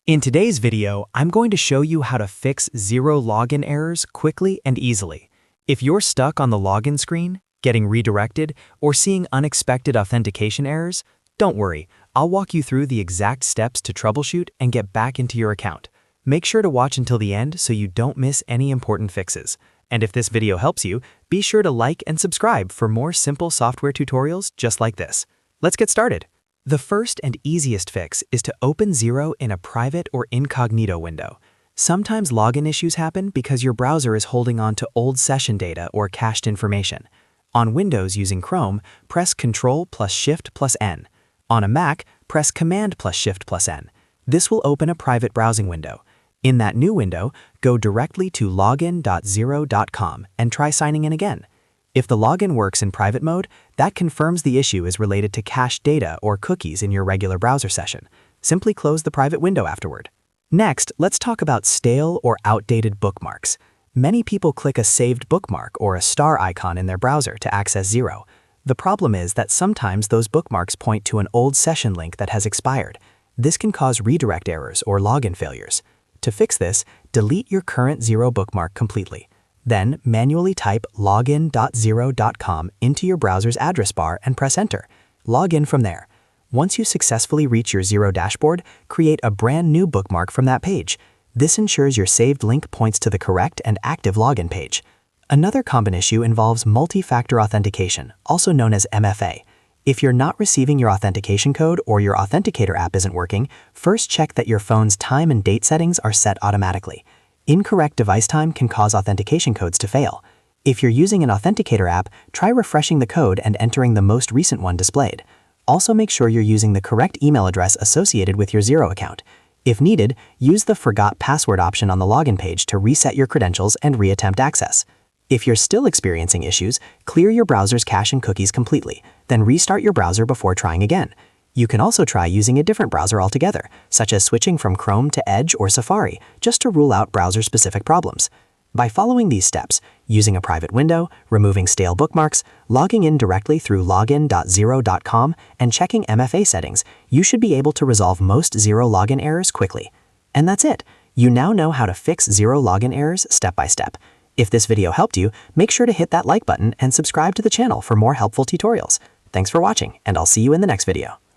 In today's video, I'm going to show you how to fix Xero login errors quickly and easily. If you're stuck on the login screen, getting redirected, or seeing unexpected authentication errors, don't worry, I'll walk you through the exact steps to troubleshoot and get back into your account. Make sure to watch until the end so you don't miss any important fixes. And if this video helps you, be sure to like and subscribe for more simple software tutorials just like this. Let's get started. The first and easiest fix is to open Xero in a private or incognito window. Sometimes login issues happen because your browser is holding on to old session data or cached information. On Windows using Chrome, press Ctrl+Shift+N. On a Mac, press Command+Shift+N. This will open a private browsing window. In that new window, go directly to login.xero.com and try signing in again. If the login works in private mode, that confirms the issue is related to cached data or cookies in your regular browser session. Simply close the private window afterward. Next, let's talk about stale or outdated bookmarks. Many people click a saved bookmark or a star icon in their browser to access Xero. The problem is that sometimes those bookmarks point to an old session link that has expired. This can cause redirect errors or login failures. To fix this, delete your current Xero bookmark completely. Then, manually type login.xero.com into your browser's address bar and press enter. Log in from there. Once you successfully reach your Xero dashboard, create a brand new bookmark from that page. This ensures your saved link points to the correct and active login page. Another common issue involves multi-factor authentication, also known as MFA. If you're not receiving your authentication code or your authenticator app isn't working, first check that your phone's time and date settings are set automatically. Incorrect device time can cause authentication codes to fail. If you're using an authenticator app, try refreshing the code and entering the most recent one displayed. Also make sure you're using the correct email address associated with your Xero account. If needed, use the Forgot Password option on the login page to reset your credentials and reattempt access. If you're still experiencing issues, clear your browser's cache and cookies completely, then restart your browser before trying again. You can also try using a different browser altogether, such as switching from Chrome to Edge or Safari, just to rule out browser-specific problems. By following these steps, using a private window, removing stale bookmarks, logging in directly through login.xero.com, and checking MFA settings, you should be able to resolve most Xero login errors quickly. And that's it. You now know how to fix Xero login errors step by step. If this video helped you, make sure to hit that like button and subscribe to the channel for more helpful tutorials. Thanks for watching, and I'll see you in the next video.